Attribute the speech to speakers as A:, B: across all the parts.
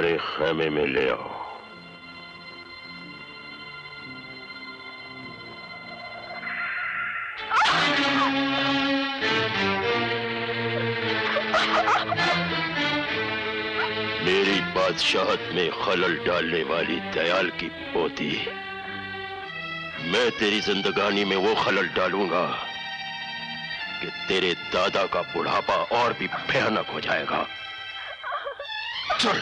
A: हमारे खेमे में ले आओ। मेरी बादशाहत में खलल डालने वाली दयाल की पोती, मैं तेरी जिंदगानी में वो खलल डालूंगा कि तेरे दादा का बुढ़ापा और भी भयानक हो जाएगा। चल।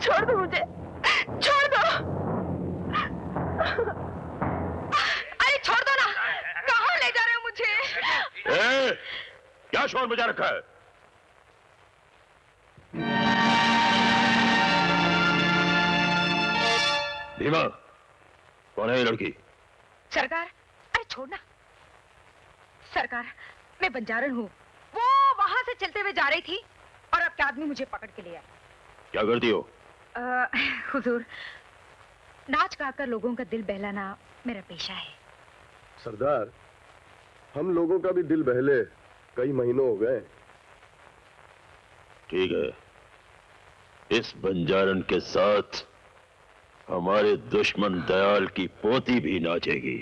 B: छोड़ दो मुझे, छोड़ दो। अरे छोड़ दो ना, कहाँ ले जा रहे हो मुझे?
A: क्या शोर मचा रखा है? भीमा, कौन है ये लड़की?
B: सरकार, अरे छोड़ना। सरकार, मैं बंजारन हूँ। वो वहां से चलते हुए जा रही थी और आपके आदमी मुझे पकड़ के ले आए।
A: क्या करती हो?
B: हुजूर, नाच गाकर लोगों का दिल बहलाना मेरा पेशा है।
C: सरदार, हम लोगों का भी दिल बहले कई महीनों हो गए।
A: ठीक है, इस बंजारन के साथ हमारे दुश्मन दयाल की पोती भी नाचेगी।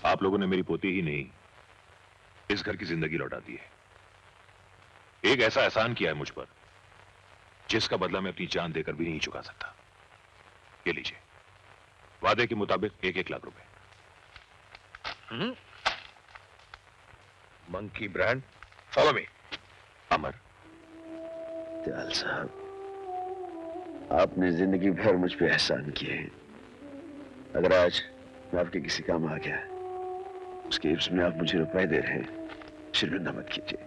D: आप लोगों ने मेरी पोती ही नहीं, इस घर की जिंदगी लौटा दी है। एक ऐसा एहसान किया है मुझ पर जिसका बदला मैं अपनी जान देकर भी नहीं चुका सकता। ये लीजिए, वादे के मुताबिक 1-1 लाख रुपए।
E: Monkey brand, follow me.
D: Amar,
F: Dayal साहब, आपने जिंदगी भर मुझ पे एहसान किए हैं। अगर आज मैं आपके किसी काम आ गया, उसके एवज में आप मुझे रुपए दे रहे हैं, शर्मिंदा मत कीजिए।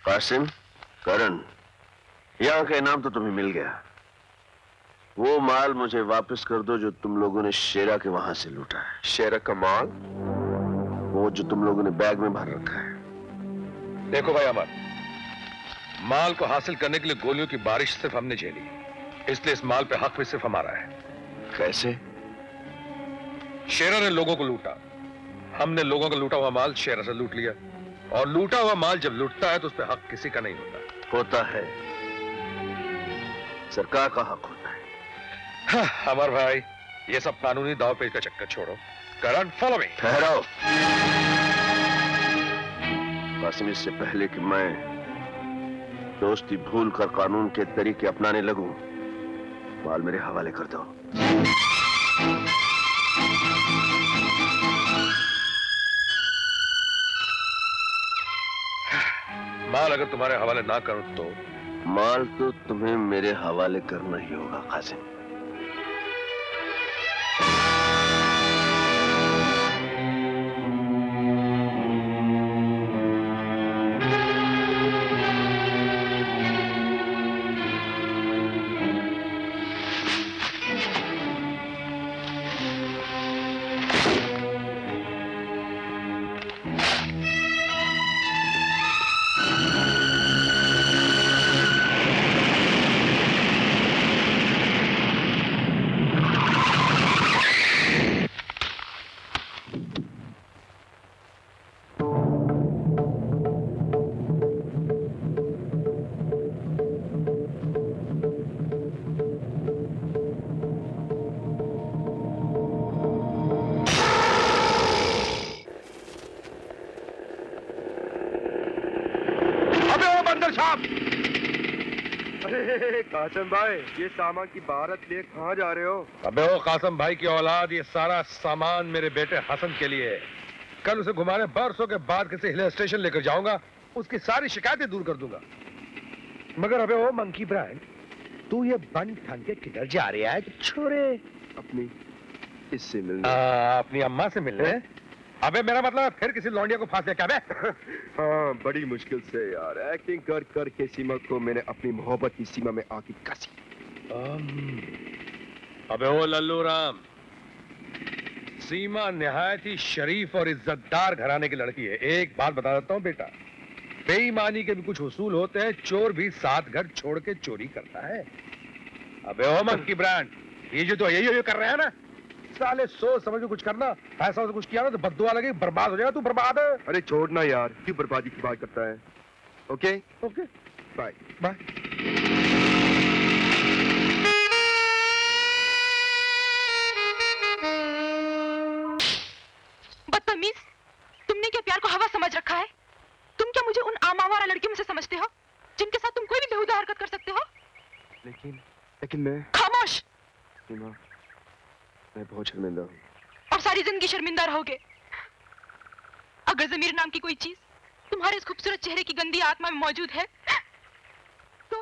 F: कासिम, करण, यहां का इनाम तो तुम्हें मिल गया। वो माल मुझे वापस कर दो जो तुम लोगों ने शेरा के वहां से लूटा है।
C: शेरा का माल?
F: वो जो तुम लोगों ने बैग में भर रखा है।
E: देखो भाई अमर, माल को हासिल करने के लिए गोलियों की बारिश सिर्फ हमने झेली, इसलिए इस माल पे हक भी सिर्फ हमारा है।
F: कैसे?
E: शेरा ने लोगों को लूटा, हमने लोगों का लूटा हुआ माल शेरा से लूट लिया। और लूटा हुआ माल जब लूटता है तो उस पर हक किसी का नहीं होता।
F: होता है, सरकार का हक होता है।
E: हाँ, अमर भाई, ये सब कानूनी दाव पेच का चक्कर छोड़ो। करण, फॉलो मी।
F: ठहरो कासिम, इससे पहले कि मैं दोस्ती भूल कर कानून के तरीके अपनाने लगूं, माल मेरे हवाले कर दो।
E: माल अगर तुम्हारे हवाले ना करूं तो?
F: माल तो तुम्हें मेरे हवाले करना ही होगा कासिम।
C: अरे कासिम भाई, ये सामान की बारात लिए कहाँ जा रहे हो?
E: अबे ओ कासिम भाई की औलाद, ये सारा सामान मेरे बेटे हसन के लिए है। कल उसे घुमाने बरसों के बाद किसी हिल स्टेशन लेकर जाऊंगा, उसकी सारी शिकायतें दूर कर दूंगा। मगर अबे ओ मंकी ब्रांड, तू ये बन ठन के किधर जा रहा है छोरे?
C: अपनी इससे मिलने।
E: अपनी अम्मा से मिलने? अबे मेरा मतलब है फिर किसी लौंडिया को फांस दिया क्या बे?
C: हाँ, बड़ी मुश्किल से यार, एक्टिंग कर कर के सीमा को मैंने अपनी मोहब्बत की सीमा में आके कसी।
E: अबे ओ लल्लू राम, सीमा निहायत ही शरीफ और इज्जतदार घराने की लड़की है। एक बात बता देता हूँ बेटा, बेईमानी के भी कुछ उसूल होते हैं, चोर भी 7 घर छोड़ के चोरी करता है। अबे ओ मंकी ब्रांड, ये जो तो यही कर रहे हैं ना, साले सोच समझ के कुछ करना, ऐसा कुछ किया ना तो बद्दुआ लगेगी, बर्बाद हो जाएगा। तू बर्बाद है।
C: अरे छोड़ना यार, क्यों बर्बादी की बात करता है? Okay
E: okay,
C: bye
E: bye.
B: बदतमीज, तुमने क्या प्यार को हवा समझ रखा है? तुम क्या मुझे उन आम आवारा लड़कियों में से समझते हो जिनके साथ तुम कोई भी बेहुदा हरकत कर सकते हो?
C: लेकिन मैं
B: खामोश।
C: सीमा, मैं बहुत शर्मिंदा हूँ।
B: और सारी जिंदगी शर्मिंदा रहोगे। अगर ज़मीर नाम की कोई चीज तुम्हारे इस खूबसूरत चेहरे की गंदी आत्मा में मौजूद है तो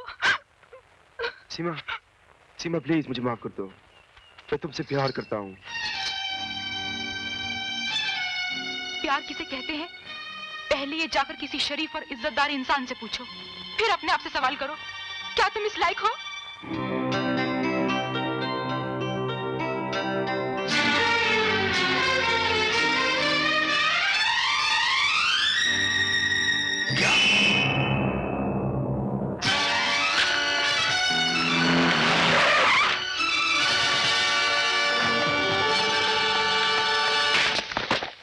C: सीमा प्लीज मुझे माफ कर दो, मैं तुमसे प्यार करता हूँ।
B: प्यार किसे कहते हैं, पहले ये जाकर किसी शरीफ और इज्जतदार इंसान से पूछो, फिर अपने आप से सवाल करो, क्या तुम इस लायक हो?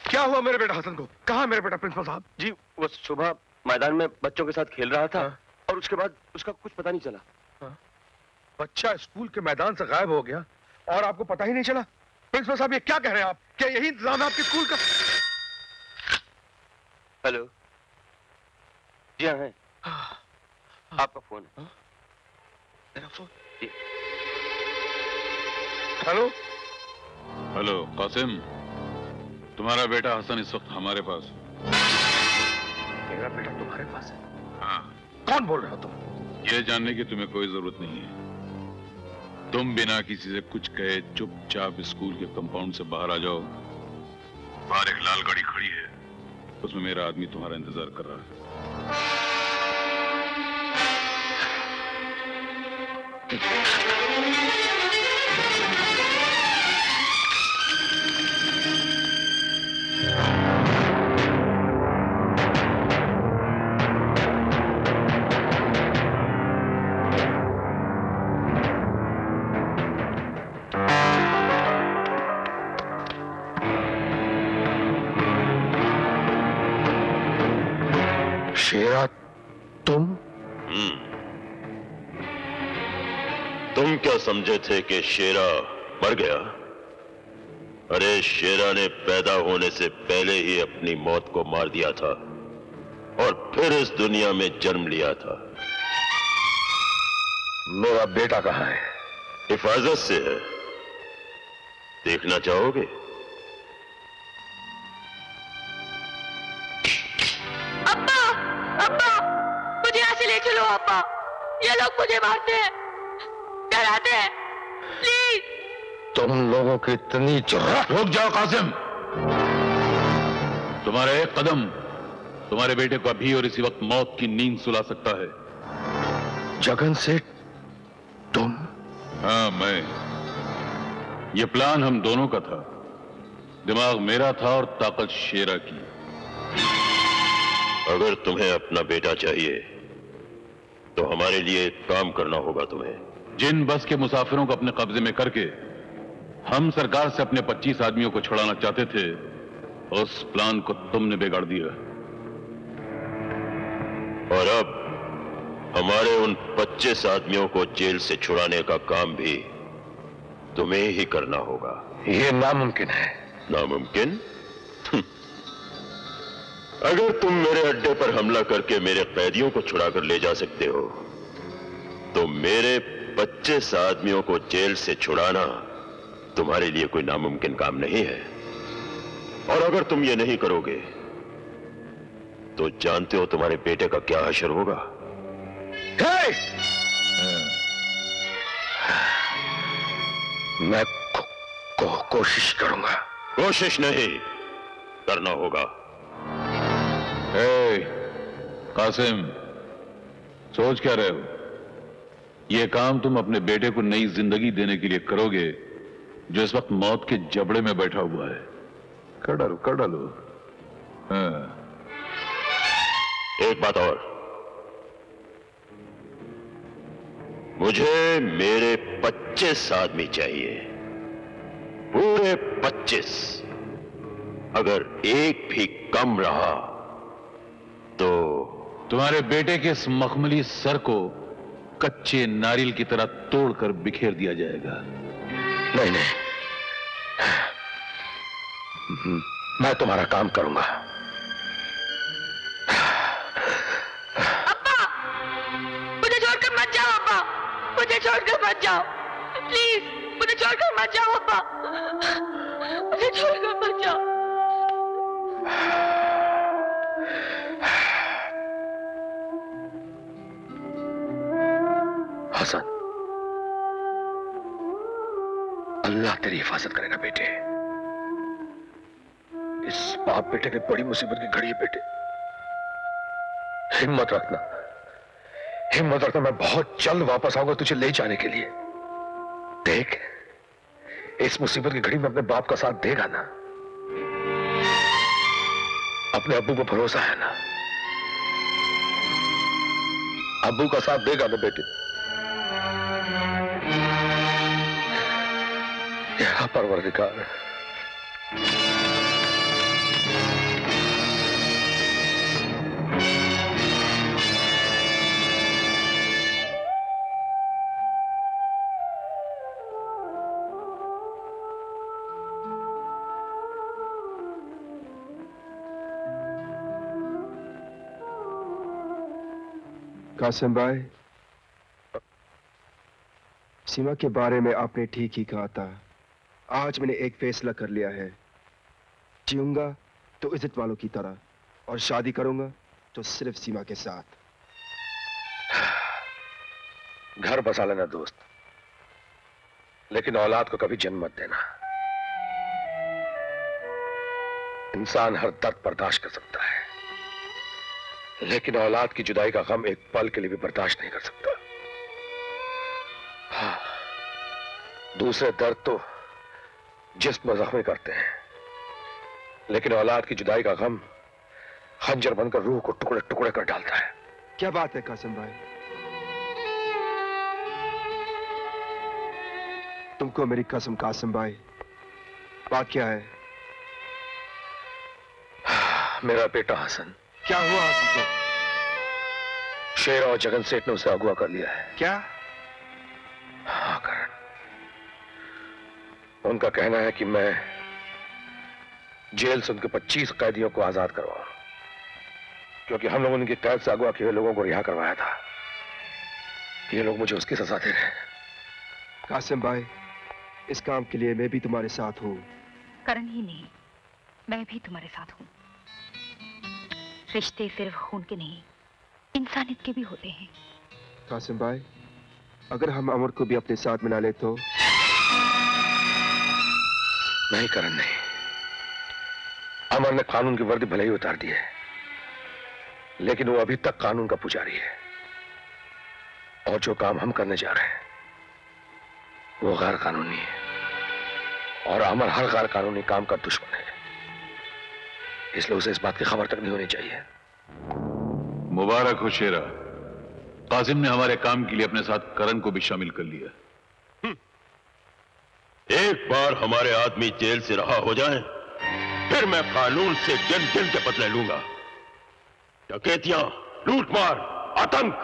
E: क्या हुआ मेरे बेटा हसन को? कहाँ मेरे बेटा प्रिंसिपल साहब?
F: जी, वो सुबह मैदान में बच्चों के साथ खेल रहा था।
E: हाँ।
F: और उसके बाद उसका कुछ पता नहीं चला।
E: बच्चा स्कूल के मैदान से गायब हो गया और आपको पता ही नहीं चला? प्रिंसिपल साहब, ये क्या कह रहे हैं आप? क्या यही इंतजाम है आपके स्कूल का?
F: हेलो, जी हाँ है। आपका फोन है। मेरा फोन।
E: हेलो।
G: हेलो कासिम, तुम्हारा बेटा हसन इस वक्त हमारे पास है।
E: मेरा बेटा तुम्हारे पास है?
G: हाँ।
E: कौन बोल रहे हो तुम?
G: ये जानने की तुम्हें कोई जरूरत नहीं है। तुम बिना किसी से कुछ कहे चुपचाप स्कूल के कंपाउंड से बाहर आ जाओ। बाहर एक लाल गाड़ी खड़ी है, उसमें मेरा आदमी तुम्हारा इंतजार कर रहा है।
E: शेरा, तुम?
A: तुम क्या समझे थे कि शेरा मर गया? अरे शेरा ने पैदा होने से पहले ही अपनी मौत को मार दिया था और फिर इस दुनिया में जन्म लिया था।
E: मेरा बेटा कहाँ है?
A: हिफाजत से है, देखना चाहोगे?
B: अब्बा, अब्बा, मुझे यहाँ से ले चलो अब्बा। ये लोग मुझे मारते हैं, डराते हैं, प्लीज।
E: तुम लोगों की इतनी जुर्रत?
G: रुक जाओ कासिम, तुम्हारा एक कदम तुम्हारे बेटे को अभी और इसी वक्त मौत की नींद सुला सकता है।
E: जगन सेठ, तुम?
G: हाँ, मैं। ये प्लान हम दोनों का था। दिमाग मेरा था और ताकत शेरा की।
A: अगर तुम्हें अपना बेटा चाहिए तो हमारे लिए एक काम करना होगा तुम्हें।
G: जिन बस के मुसाफिरों को अपने कब्जे में करके हम सरकार से अपने 25 आदमियों को छुड़ाना चाहते थे, उस प्लान को तुमने बिगाड़ दिया।
A: और अब हमारे उन 25 आदमियों को जेल से छुड़ाने का काम भी तुम्हें ही करना होगा।
E: ये नामुमकिन है।
A: नामुमकिन? अगर तुम मेरे अड्डे पर हमला करके मेरे कैदियों को छुड़ाकर ले जा सकते हो तो मेरे 25 आदमियों को जेल से छुड़ाना तुम्हारे लिए कोई नामुमकिन काम नहीं है। और अगर तुम ये नहीं करोगे तो जानते हो तुम्हारे बेटे का क्या हशर होगा?
E: मैं कोशिश करूंगा।
A: कोशिश नहीं, करना होगा।
G: कासिम, सोच क्या रहे हो? यह काम तुम अपने बेटे को नई जिंदगी देने के लिए करोगे जो इस वक्त मौत के जबड़े में बैठा हुआ है। कर डालो, कर डालो। हाँ।
A: एक बात और, मुझे मेरे 25 आदमी चाहिए, पूरे 25। अगर एक भी कम रहा तो
G: तुम्हारे बेटे के इस मखमली सर को कच्चे नारियल की तरह तोड़कर बिखेर दिया जाएगा।
E: नहीं नहीं, मैं तुम्हारा काम करूंगा।
B: अब्बा, मुझे छोड़कर मत जाओ अब्बा, मुझे छोड़कर मत जाओ, प्लीज मुझे छोड़कर मत जाओ अब्बा, मुझे छोड़कर मत जाओ।
E: हसन, अल्लाह तेरी हिफाजत करेगा बेटे। इस बाप बेटे ने बड़ी मुसीबत की घड़ी है बेटे। हिम्मत रखना, हिम्मत रखना। मैं बहुत जल्द वापस आऊंगा तुझे ले जाने के लिए। देख, इस मुसीबत की घड़ी में अपने बाप का साथ देगा ना? अपने अब्बू को भरोसा है ना? अब्बू का साथ देगा ना बेटे? या परवरदिगार,
H: कासिम भाई, सीमा के बारे में आपने ठीक ही कहा था। आज मैंने एक फैसला कर लिया है, जीऊंगा तो इज्जत वालों की तरह, और शादी करूंगा तो सिर्फ सीमा के साथ।
E: घर बसा लेना दोस्त, लेकिन औलाद को कभी जन्म मत देना। इंसान हर दर्द बर्दाश्त कर सकता है, लेकिन औलाद की जुदाई का गम एक पल के लिए भी बर्दाश्त नहीं कर सकता। हाँ, दूसरे दर्द तो जिस्म जख्मी करते हैं, लेकिन औलाद की जुदाई का गम खंजर बनकर रूह को टुकड़े टुकड़े कर डालता है।
H: क्या बात है कासिम भाई, तुमको मेरी कसम कासिम भाई, बात क्या है?
E: मेरा बेटा हसन।
H: क्या हुआ हसन को?
E: शेर और जगन सेठ ने उसे अगवा कर लिया है।
H: क्या?
E: हाँ करण, उनका कहना है कि मैं जेल से उनके 25 कैदियों को आजाद करवाऊं, क्योंकि हम लोगों ने उनकी कैद से अगवा किए हुए लोगों को रिहा करवाया था। ये लोग मुझे उसकी सजा दे रहे हैं।
H: कासिम भाई, इस काम के लिए मैं भी तुम्हारे साथ हूँ।
B: करण ही नहीं, मैं भी तुम्हारे साथ हूँ। रिश्ते सिर्फ खून के नहीं, इंसानियत के भी होते हैं।
H: कासिम भाई, अगर हम अमर को भी अपने साथ मिला ले तो?
E: नहीं करण, नहीं। अमर ने कानून की वर्दी भले ही उतार दी है, लेकिन वो अभी तक कानून का पुजारी है, और जो काम हम करने जा रहे हैं वो गैर कानूनी है, और अमर हर गैर कानूनी काम का दुश्मन है। इसलिए उसे इस बात की खबर तक नहीं होनी चाहिए।
G: मुबारक हो शेरा, कासिम ने हमारे काम के लिए अपने साथ करण को भी शामिल कर लिया।
A: एक बार हमारे आदमी जेल से रहा हो जाए, फिर मैं कानून से गिन गिन के बदले लूंगा। डकैतियां, लूटमार, आतंक,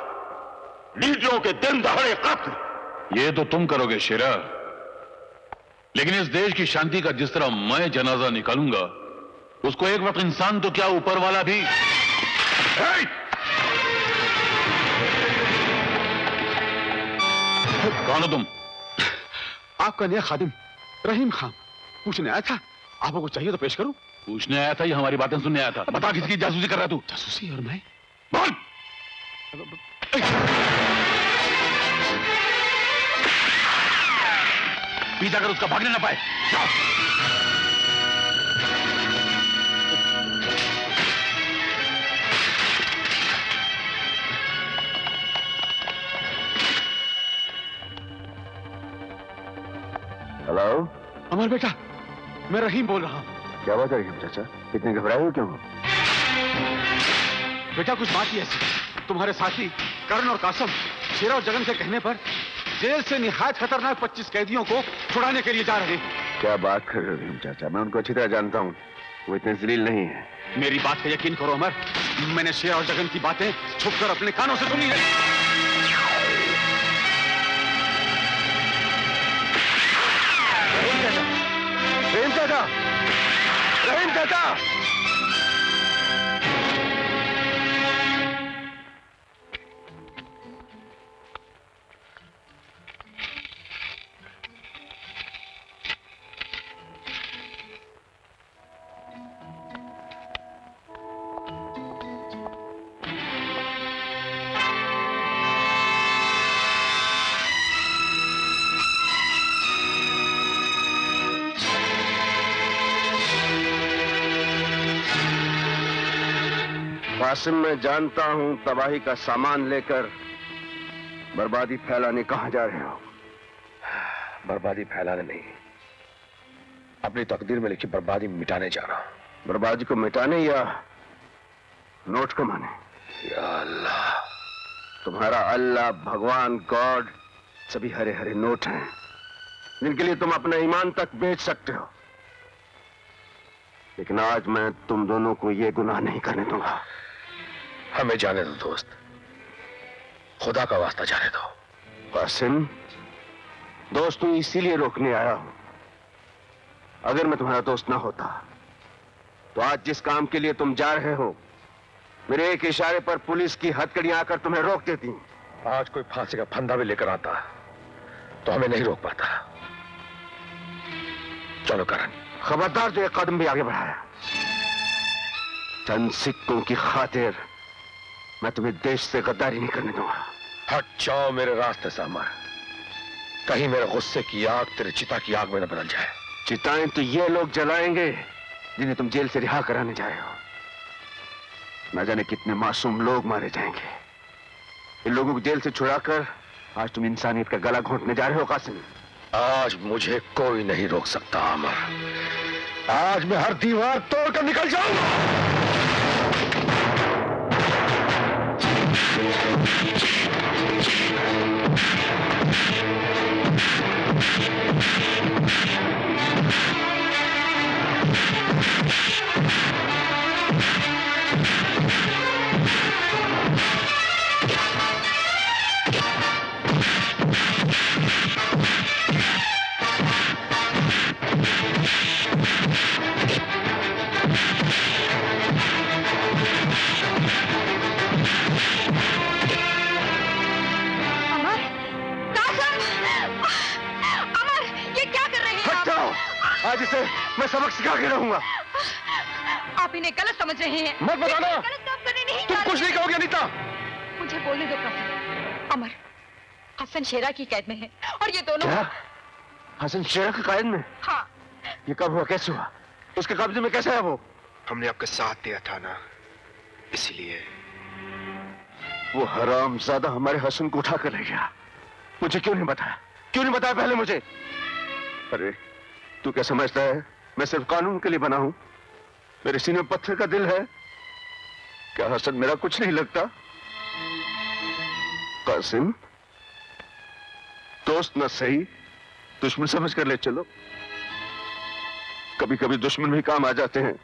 A: लीडरों के दिन दहाड़े कत्ल,
G: ये तो तुम करोगे शेरा, लेकिन इस देश की शांति का जिस तरह मैं जनाजा निकालूंगा, उसको एक वक्त इंसान तो क्या ऊपर वाला भी। कौन हो तुम?
I: आपका नया खादिम रहीम खान पूछने आया था, आपको कुछ चाहिए तो पेश करूं?
G: पूछने आया था या हमारी बातें सुनने आया था? बता, किसकी जासूसी कर रहा तू?
I: जासूसी? और मैं?
G: बोल। पीछा कर उसका भागने ना पाए। जाओ।
F: हेलो
I: अमर बेटा, मैं रहीम बोल रहा हूं।
F: क्या बात है रहीम चाचा, इतने घबराए हो क्यों?
I: बेटा कुछ बात ही ऐसी, तुम्हारे साथी करण और कासिम शेरा और जगन के कहने पर जेल से निहायत खतरनाक 25 कैदियों को छुड़ाने के लिए जा रहे हैं।
F: क्या बात कर रहे हो रहीम चाचा, मैं उनको अच्छी तरह जानता हूँ, वो इतने जलील नहीं है।
I: मेरी बात का यकीन करो अमर, मैंने शेरा और जगन की बातें छुपकर अपने कानों से सुनी है।
F: रहीम चाचा, रहीम चाचा, कासिम, मैं जानता हूं तबाही का सामान लेकर बर्बादी फैलाने कहां जा रहे हो।
E: बर्बादी फैलाने नहीं, अपनी तकदीर में लिखी बर्बादी मिटाने जा रहा हूं।
F: बर्बादी को मिटाने या नोट कमाने?
E: या अल्लाह,
F: तुम्हारा अल्लाह, भगवान, गॉड सभी हरे हरे नोट हैं, जिनके लिए तुम अपना ईमान तक बेच सकते हो। लेकिन आज मैं तुम दोनों को यह गुनाह नहीं करने दूंगा।
E: हमें जाने दो दोस्त, खुदा का वास्ता जाने दो।
F: कासिम, दोस्त तू इसीलिए रोकने आया हूं। अगर मैं तुम्हारा दोस्त ना होता तो आज जिस काम के लिए तुम जा रहे हो मेरे एक इशारे पर पुलिस की हथकड़ियां आकर तुम्हें रोक देती।
E: आज कोई फांसी का फंदा भी लेकर आता तो हमें नहीं रोक पाता। चलो करण।
F: खबरदार जो एक कदम भी आगे बढ़ाया। चंद सिक्कों की खातिर मैं तुम्हें देश से गद्दारी नहीं करने दूंगा।
E: हट जाओ मेरे रास्ते से अमर। कहीं मेरे गुस्से की आग तेरे चिता की आग में न बदल जाए।
F: चिताएं तो ये लोग जलाएंगे जिन्हें तुम जेल से रिहा कराने जाए हो। न जाने कितने मासूम लोग मारे जाएंगे। इन लोगों को जेल से छुड़ाकर आज तुम इंसानियत का गला घोंटने जा रहे हो कासिम।
E: आज मुझे कोई नहीं रोक सकता अमर। आज मैं हर दीवार तोड़कर निकल जाऊंगा। आज इसे मैं सबक सिखा के रहूंगा।
B: आप इन्हें गलत समझ रहे हैं।
E: मत बताना।
B: गलत काम करने नहीं
E: तुम कुछ नहीं कहोगे अनीता।
B: मुझे बोलने दो कासिम। अमर हसन शेरा की कैद में है और ये दोनों।
F: क्या? हसन शेरा की कैद में?
B: हाँ।
F: ये कब हुआ, कैसे हुआ, उसके कब्जे में कैसे है वो?
H: हमने आपका साथ दिया था ना, इसीलिए।
F: वो हरामजादा हमारे हसन को उठा कर ले गया। मुझे क्यों नहीं बताया? क्यों नहीं बताया पहले मुझे? अरे तू क्या समझता है मैं सिर्फ कानून के लिए बना हूं? मेरे सीने में पत्थर का दिल है। क्या हसन मेरा कुछ नहीं लगता? कासिम, दोस्त न सही दुश्मन समझ कर ले चलो। कभी कभी दुश्मन भी काम आ जाते हैं।